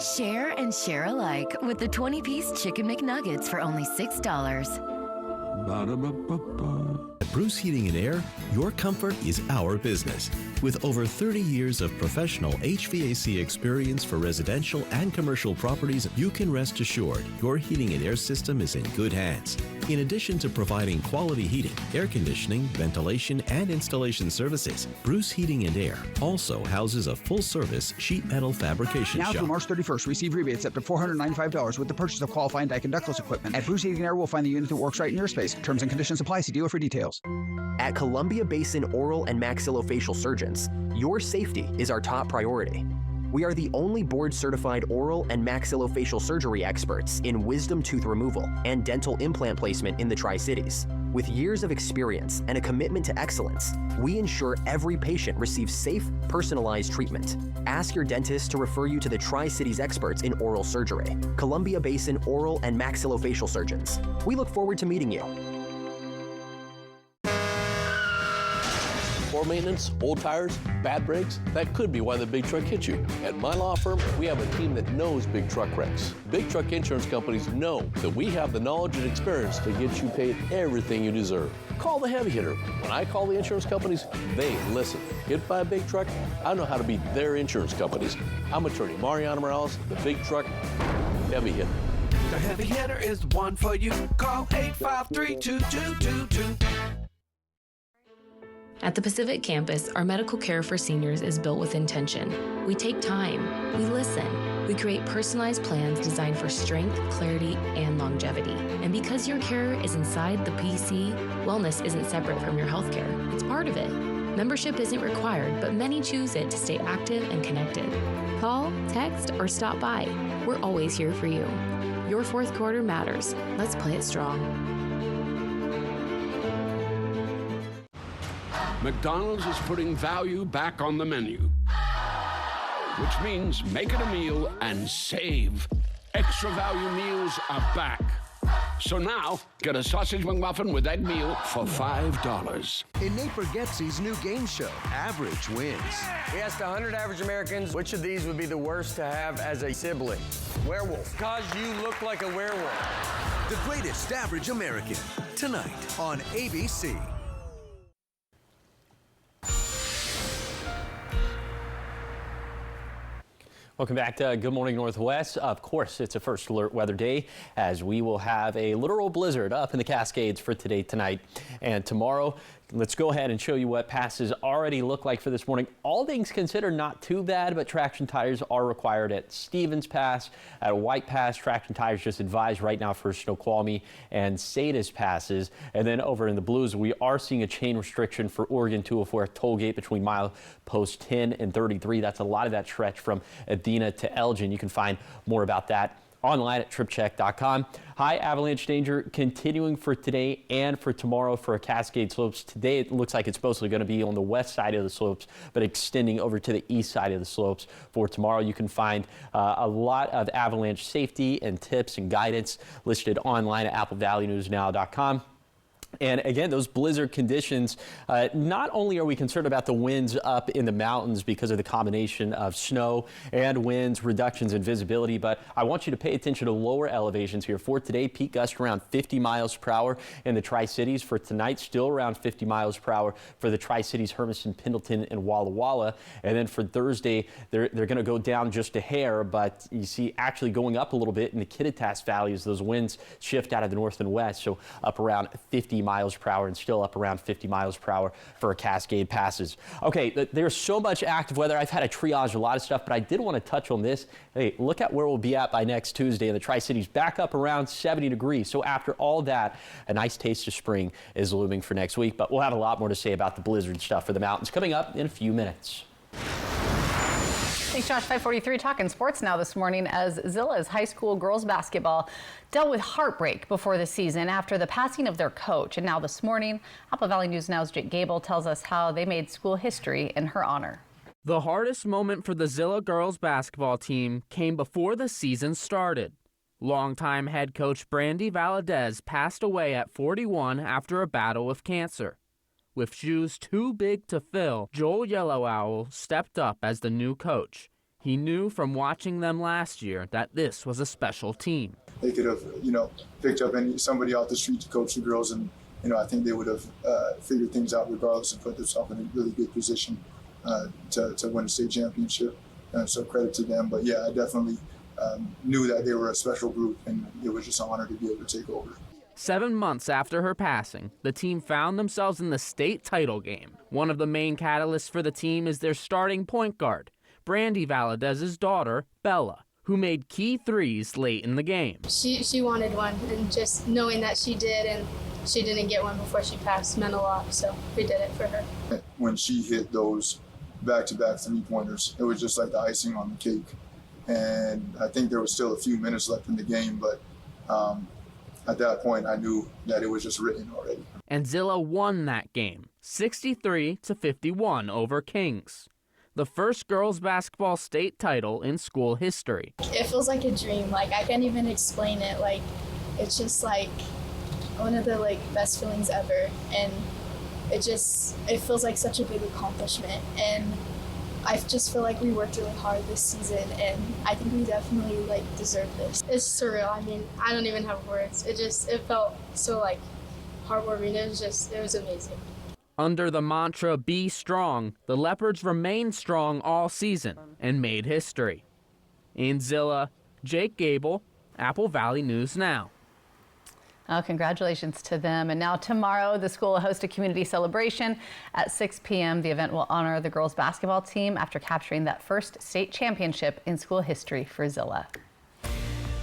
Share and share alike with the 20-piece Chicken McNuggets for only $6. Ba-da-ba-ba-ba. At Bruce Heating and Air, your comfort is our business. With over 30 years of professional HVAC experience for residential and commercial properties, you can rest assured your heating and air system is in good hands. In addition to providing quality heating, air conditioning, ventilation, and installation services, Bruce Heating and Air also houses a full-service sheet metal fabrication Now shop. through March 31st, receive rebates up to $495 with the purchase of qualifying Daikin ductless equipment. At Bruce Heating and Air, we'll find the unit that works right in your space. Terms and conditions apply. See dealer for details. At Columbia Basin Oral and Maxillofacial Surgeons, your safety is our top priority. We are the only board-certified oral and maxillofacial surgery experts in wisdom tooth removal and dental implant placement in the Tri-Cities. With years of experience and a commitment to excellence, we ensure every patient receives safe, personalized treatment. Ask your dentist to refer you to the Tri-Cities experts in oral surgery, Columbia Basin Oral and Maxillofacial Surgeons. We look forward to meeting you. Poor maintenance, old tires, bad brakes, that could be why the big truck hit you. At my law firm, we have a team that knows big truck wrecks. Big truck insurance companies know that we have the knowledge and experience to get you paid everything you deserve. Call the heavy hitter. When I call the insurance companies, they listen. Hit by a big truck, I know how to beat their insurance companies. I'm attorney Mariano Morales, the big truck heavy hitter. The heavy hitter is the one for you. Call 853-2222. At the Pacific Campus, our medical care for seniors is built with intention. We take time, we listen, we create personalized plans designed for strength, clarity, and longevity. And because your care is inside the PC, wellness isn't separate from your healthcare. It's part of it. Membership isn't required, but many choose it to stay active and connected. Call, text, or stop by. We're always here for you. Your fourth quarter matters. Let's play it strong. McDonald's is putting value back on the menu, which means make it a meal and save. Extra value meals are back. So now, get a sausage McMuffin with egg meal for $5. In Nate Bargatze's new game show, Average Wins. We asked 100 average Americans which of these would be the worst to have as a sibling. Werewolf. Because you look like a werewolf. The Greatest Average American, tonight on ABC. Welcome back to Good Morning Northwest. Of course, it's a first alert weather day as we will have a literal blizzard up in the Cascades for today, tonight, and tomorrow. Let's go ahead and show you what passes already look like for this morning. All things considered, not too bad, but traction tires are required at Stevens Pass, at White Pass. Traction tires just advised right now for Snoqualmie and Sadish passes. And then over in the Blues, we are seeing a chain restriction for Oregon 204 toll gate between milepost 10 and 33. That's a lot of that stretch from Adena to Elgin. You can find more about that online at tripcheck.com. High avalanche danger continuing for today and for tomorrow for Cascade slopes. Today it looks like it's mostly going to be on the west side of the slopes, but extending over to the east side of the slopes. For tomorrow, you can find a lot of avalanche safety and tips and guidance listed online at applevalleyNewsNow.com. And again, those blizzard conditions, not only are we concerned about the winds up in the mountains because of the combination of snow and winds, reductions in visibility, but I want you to pay attention to lower elevations here. For today, peak gust around 50 miles per hour in the Tri-Cities. For tonight, still around 50 miles per hour for the Tri-Cities, Hermiston, Pendleton, and Walla Walla. And then for Thursday, they're going to go down just a hair, but you see actually going up a little bit in the Kittitas Valley as those winds shift out of the north and west, so up around 50 miles per hour and still up around 50 miles per hour for Cascade passes. Okay, there's so much active weather. I've had to triage a lot of stuff, but I did want to touch on this. Hey, look at where we'll be at by next Tuesday in the Tri-Cities, back up around 70 degrees. So after all that, a nice taste of spring is looming for next week, but we'll have a lot more to say about the blizzard stuff for the mountains coming up in a few minutes. Thanks, Josh. 5:43, talking sports now this morning as Zilla's high school girls basketball dealt with heartbreak before the season after the passing of their coach. And now this morning, Apple Valley News Now's Jake Gable tells us how they made school history in her honor. The hardest moment for the Zilla girls basketball team came before the season started. Longtime head coach Brandy Valadez passed away at 41 after a battle with cancer. With shoes too big to fill, Joel Yellow Owl stepped up as the new coach. He knew from watching them last year that this was a special team. They could have, picked up somebody off the street to coach the girls, and, I think they would have figured things out regardless and put themselves in a really good position to win a state championship. So credit to them. But yeah, I definitely knew that they were a special group, and it was just an honor to be able to take over. 7 months after her passing, the team found themselves in the state title game. One of the main catalysts for the team is their starting point guard, Brandy Valadez's daughter, Bella, who made key threes late in the game. She wanted one, and just knowing that she did and she didn't get one before she passed meant a lot, so we did it for her. When she hit those back-to-back three-pointers, it was just like the icing on the cake. And I think there was still a few minutes left in the game, but at that point I knew that it was just written already. And Zilla won that game, 63-51 over Kings, the first girls basketball state title in school history. It feels like a dream. Like, I can't even explain it. Like, it's just like one of the best feelings ever, and it feels like such a big accomplishment. And I just feel like we worked really hard this season, and I think we definitely deserve this. It's surreal. I mean, I don't even have words. It felt so heartwarming. It was amazing. Under the mantra, be strong, the Leopards remained strong all season and made history. In Zilla, Jake Gable, Apple Valley News Now. Oh, congratulations to them. And now tomorrow, the school will host a community celebration at 6 p.m. The event will honor the girls basketball team after capturing that first state championship in school history for Zilla.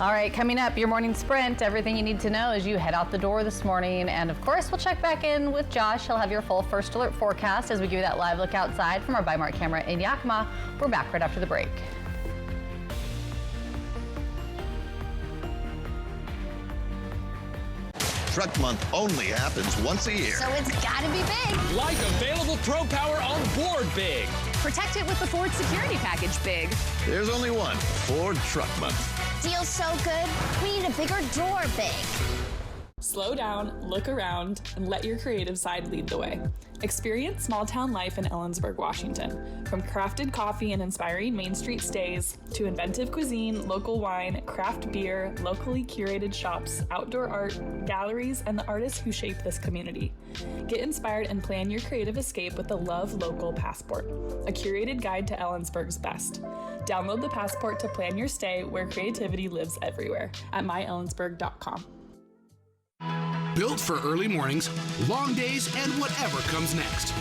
All right, coming up, your morning sprint, everything you need to know as you head out the door this morning. And of course, we'll check back in with Josh. He'll have your full first alert forecast as we give you that live look outside from our Bi-Mart camera in Yakima. We're back right after the break. Truck Month only happens once a year. So it's gotta be big. Like available Pro Power on board big. Protect it with the Ford Security Package big. There's only one Ford Truck Month. Deal's so good, we need a bigger door big. Slow down, look around, and let your creative side lead the way. Experience small town life in Ellensburg, Washington. From crafted coffee and inspiring Main Street stays, to inventive cuisine, local wine, craft beer, locally curated shops, outdoor art, galleries, and the artists who shape this community. Get inspired and plan your creative escape with the Love Local Passport, a curated guide to Ellensburg's best. Download the Passport to plan your stay where creativity lives everywhere at myellensburg.com. Built for early mornings, long days, and whatever comes next.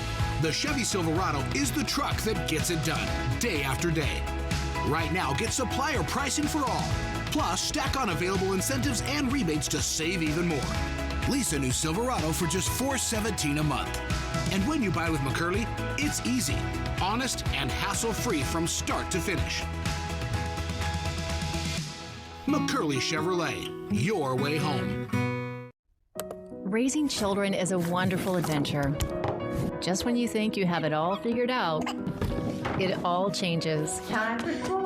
The Chevy Silverado is the truck that gets it done, day after day. Right now, get supplier pricing for all. Plus, stack on available incentives and rebates to save even more. Lease a new Silverado for just $417 a month. And when you buy with McCurley, it's easy, honest, and hassle-free from start to finish. McCurley Chevrolet, your way home. Raising children is a wonderful adventure. Just when you think you have it all figured out, it all changes. Time for school.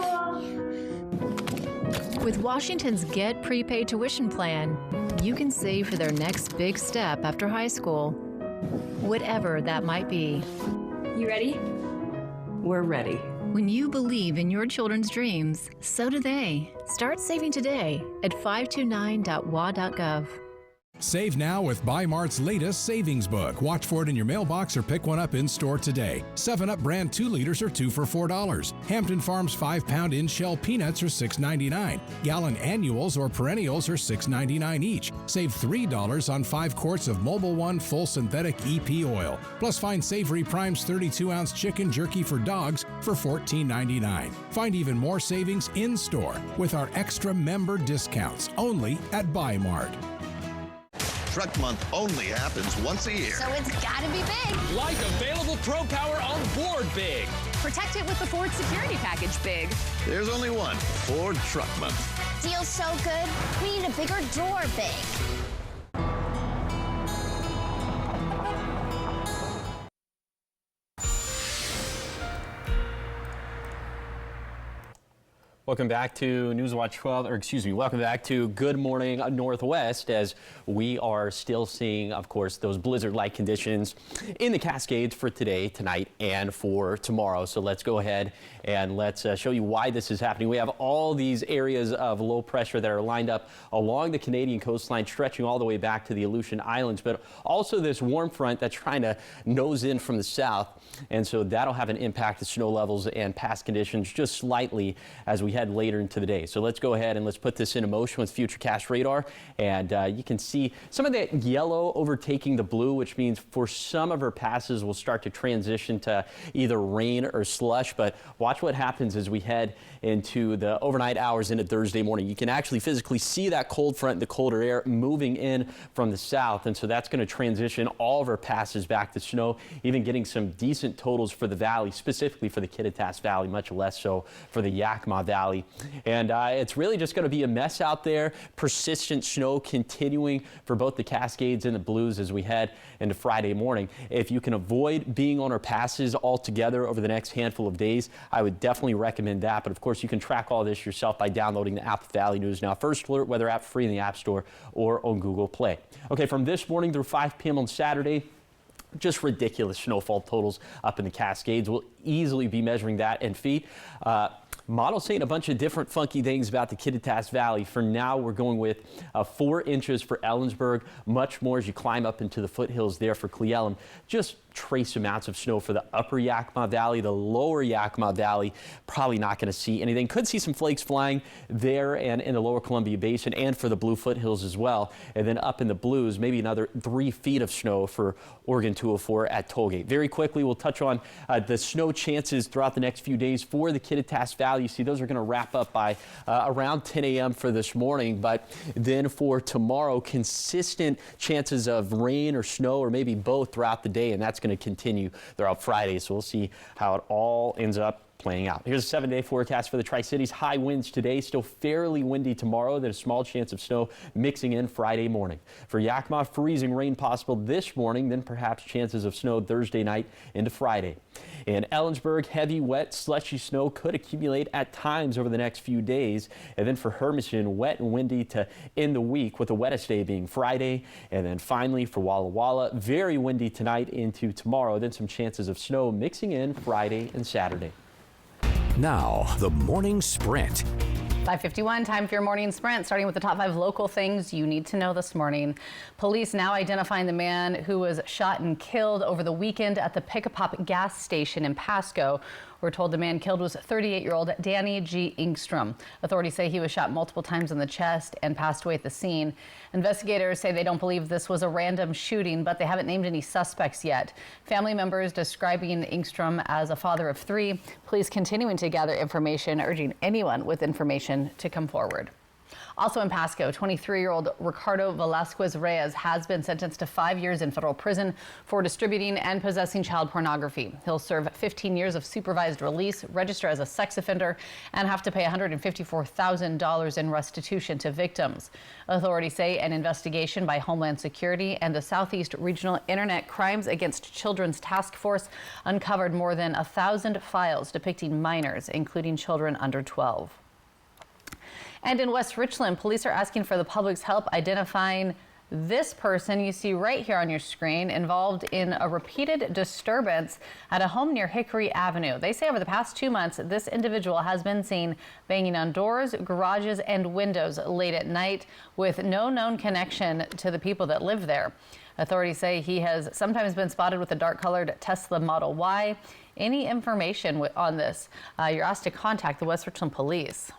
With Washington's Get Prepaid Tuition Plan, you can save for their next big step after high school, whatever that might be. You ready? We're ready. When you believe in your children's dreams, so do they. Start saving today at 529.wa.gov. Save now with Bi-Mart's latest savings book. Watch for it in your mailbox or pick one up in store today. 7-Up brand 2 liters are 2 for $4. Hampton Farms 5-pound in-shell peanuts are $6.99. Gallon annuals or perennials are $6.99 each. Save $3 on 5 quarts of Mobil 1 full synthetic EP oil. Plus find Savory Prime's 32-ounce chicken jerky for dogs for $14.99. Find even more savings in store with our extra member discounts only at Bi-Mart. Truck Month only happens once a year. So it's gotta be big. Like available Pro Power on board big. Protect it with the Ford Security Package big. There's only one Ford Truck Month. Deal's so good, we need a bigger door big. Welcome back to Newswatch 12, welcome back to Good Morning Northwest, as we are still seeing, of course, those blizzard-like conditions in the Cascades for today, tonight, and for tomorrow. So let's go ahead and let's show you why this is happening. We have all these areas of low pressure that are lined up along the Canadian coastline, stretching all the way back to the Aleutian Islands, but also this warm front that's trying to nose in from the south. And so that'll have an impact to snow levels and past conditions just slightly as we we head later into the day. So let's go ahead and let's put this into motion with Futurecast radar. And you can see some of that yellow overtaking the blue, which means for some of our passes we'll start to transition to either rain or slush. But watch what happens as we head into the overnight hours into Thursday morning. You can actually physically see that cold front, the colder air moving in from the south. And so that's going to transition all of our passes back to snow, even getting some decent totals for the valley, specifically for the Kittitas Valley, much less so for the Yakima Valley. And it's really just going to be a mess out there. Persistent snow continuing for both the Cascades and the Blues as we head into Friday morning. If you can avoid being on our passes altogether over the next handful of days, I would definitely recommend that. But of course, you can track all this yourself by downloading the app Valley News Now First Alert weather app free in the App Store or on Google Play. Okay, from this morning through 5 p.m. on Saturday, just ridiculous snowfall totals up in the Cascades. We'll easily be measuring that in feet. Models saying a bunch of different funky things about the Kittitas Valley. For now, we're going with 4 inches for Ellensburg, much more as you climb up into the foothills there for Cle Elum. Just trace amounts of snow for the upper Yakima Valley. The lower Yakima Valley, probably not going to see anything. Could see some flakes flying there and in the lower Columbia Basin and for the Blue Foothills as well. And then up in the Blues, maybe another 3 feet of snow for Oregon 204 at Tollgate. Very quickly, we'll touch on the snow chances throughout the next few days for the Kittitas Valley. You see, those are going to wrap up by around 10 a.m. for this morning. But then for tomorrow, consistent chances of rain or snow or maybe both throughout the day. And that's going to continue throughout Friday. So we'll see how it all ends up playing out. Here's a 7-day forecast for the Tri-Cities. High winds today, still fairly windy tomorrow. There's a small chance of snow mixing in Friday morning. For Yakima, freezing rain possible this morning, then perhaps chances of snow Thursday night into Friday. In Ellensburg, heavy, wet, slushy snow could accumulate at times over the next few days. And then for Hermiston, wet and windy to end the week, with the wettest day being Friday. And then finally for Walla Walla, very windy tonight into tomorrow. Then some chances of snow mixing in Friday and Saturday. Now, the morning sprint. 5:51, time for your morning sprint, starting with the top 5 local things you need to know this morning. Police now identifying the man who was shot and killed over the weekend at the Pick-a-Pop gas station in Pasco. We're told the man killed was 38-year-old Danny G. Engstrom. Authorities say he was shot multiple times in the chest and passed away at the scene. Investigators say they don't believe this was a random shooting, but they haven't named any suspects yet. Family members describing Engstrom as a father of 3. Police continuing to gather information, urging anyone with information to come forward. Also in Pasco, 23-year-old Ricardo Velasquez Reyes has been sentenced to 5 years in federal prison for distributing and possessing child pornography. He'll serve 15 years of supervised release, register as a sex offender, and have to pay $154,000 in restitution to victims. Authorities say an investigation by Homeland Security and the Southeast Regional Internet Crimes Against Children's Task Force uncovered more than 1,000 files depicting minors, including children under 12. And in West Richland, police are asking for the public's help identifying this person you see right here on your screen, involved in a repeated disturbance at a home near Hickory Avenue. They say over the past 2 months, this individual has been seen banging on doors, garages, and windows late at night with no known connection to the people that live there. Authorities say he has sometimes been spotted with a dark-colored Tesla Model Y. Any information on this, you're asked to contact the West Richland Police.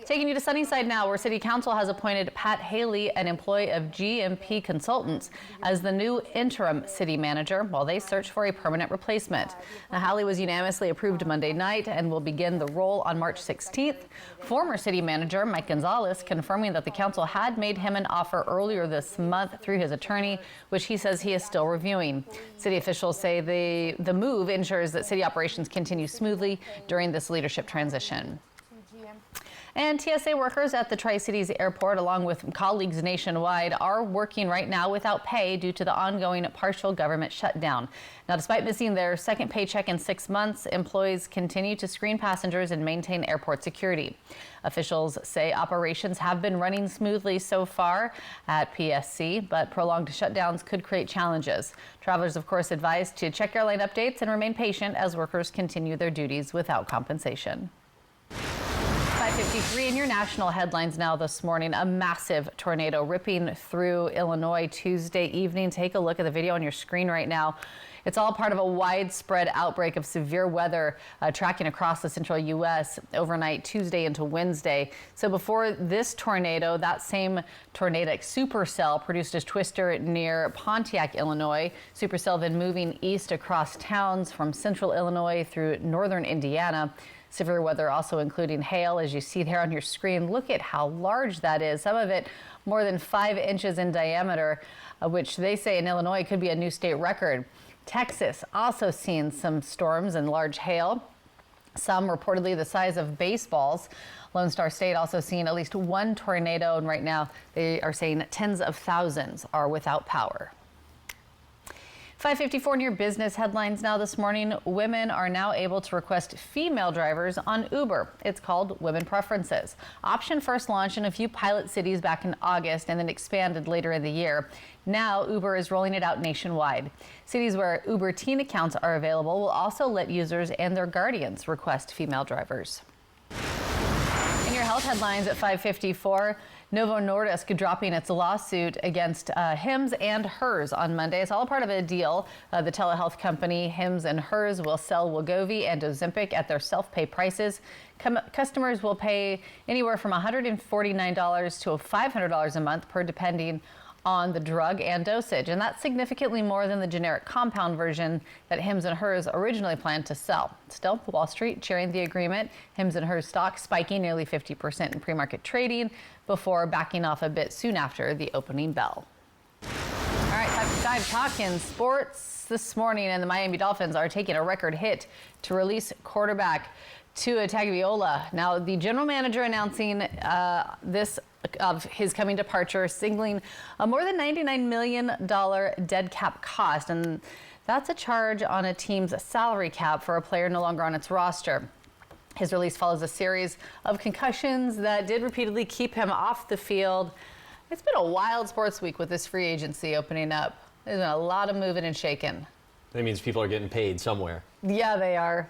Taking you to Sunnyside now, where City Council has appointed Pat Haley, an employee of GMP Consultants, as the new interim city manager while they search for a permanent replacement. Now, Haley was unanimously approved Monday night and will begin the role on March 16th. Former city manager Mike Gonzalez confirming that the council had made him an offer earlier this month through his attorney, which he says he is still reviewing. City officials say the move ensures that city operations continue smoothly during this leadership transition. And TSA workers at the Tri-Cities Airport, along with colleagues nationwide, are working right now without pay due to the ongoing partial government shutdown. Now, despite missing their second paycheck in 6 months, employees continue to screen passengers and maintain airport security. Officials say operations have been running smoothly so far at PSC, but prolonged shutdowns could create challenges. Travelers, of course, advised to check airline updates and remain patient as workers continue their duties without compensation. 5:53 in your national headlines now this morning. A massive tornado ripping through Illinois Tuesday evening. Take a look at the video on your screen right now. It's all part of a widespread outbreak of severe weather tracking across the central U.S. overnight Tuesday into Wednesday. So before this tornado, that same tornadic supercell produced a twister near Pontiac, Illinois. Supercell then moving east across towns from central Illinois through northern Indiana. Severe weather also including hail, as you see there on your screen. Look at how large that is. Some of it more than 5 inches in diameter, which they say in Illinois could be a new state record. Texas also seeing some storms and large hail, some reportedly the size of baseballs. Lone Star State also seeing at least one tornado, and right now they are saying tens of thousands are without power. 5:54 in your business headlines now this morning. Women are now able to request female drivers on Uber. It's called Women Preferences. Option first launched in a few pilot cities back in August and then expanded later in the year. Now Uber is rolling it out nationwide. Cities where Uber Teen accounts are available will also let users and their guardians request female drivers. In your health headlines at 5:54, Novo Nordisk dropping its lawsuit against Hims and Hers on Monday. It's all part of a deal. The telehealth company Hims and Hers will sell Wegovy and Ozempic at their self-pay prices. Customers will pay anywhere from $149 to $500 a month per, depending on the drug and dosage, and that's significantly more than the generic compound version that Hims and Hers originally planned to sell. Still, Wall Street cheering the agreement. Hims and Hers stock spiking nearly 50% in pre-market trading before backing off a bit soon after the opening bell. All right, time to talking sports this morning, and the Miami Dolphins are taking a record hit to release quarterback Tua Tagovailoa. Now, the general manager announcing this of his coming departure, signaling a more than $99 million dead cap cost, and that's a charge on a team's salary cap for a player no longer on its roster. His release follows a series of concussions that did repeatedly keep him off the field. It's been a wild sports week with this free agency opening up. There's been a lot of moving and shaking. That means people are getting paid somewhere. Yeah, they are.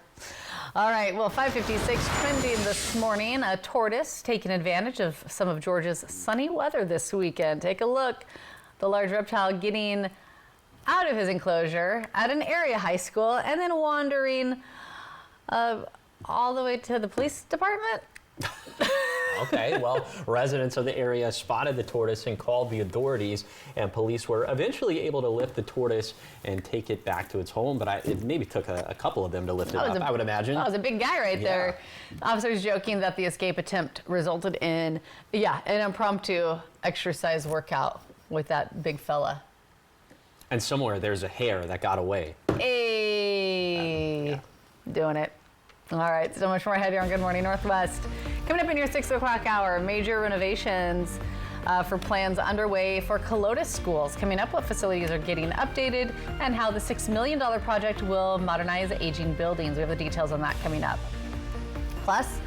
All right, well, 5:56 trending this morning. A tortoise taking advantage of some of Georgia's sunny weather this weekend. Take a look. The large reptile getting out of his enclosure at an area high school and then wandering all the way to the police department. Okay, well, residents of the area spotted the tortoise and called the authorities, and police were eventually able to lift the tortoise and take it back to its home, but it maybe took a couple of them to lift it up, I would imagine. That was a big guy right there. Officers joking that the escape attempt resulted in, an impromptu exercise workout with that big fella. And somewhere there's a hare that got away. Hey, doing it. All right, so much more ahead here on Good Morning Northwest. Coming up in your 6 o'clock hour, major renovations for plans underway for Calotes schools. Coming up, what facilities are getting updated and how the $6 million project will modernize aging buildings. We have the details on that coming up. Plus,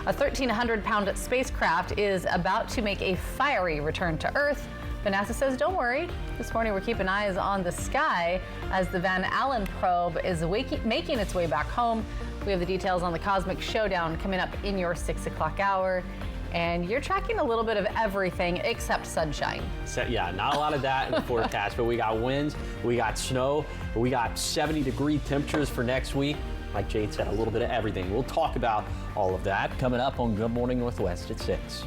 a 1,300-pound spacecraft is about to make a fiery return to Earth. But NASA says, don't worry. This morning, we're keeping eyes on the sky as the Van Allen probe is making its way back home. We have the details on the cosmic showdown coming up in your 6 o'clock hour. And you're tracking a little bit of everything except sunshine. So, yeah, not a lot of that in the forecast, but we got winds, we got snow, we got 70-degree temperatures for next week. Like Jade said, a little bit of everything. We'll talk about all of that coming up on Good Morning Northwest at 6.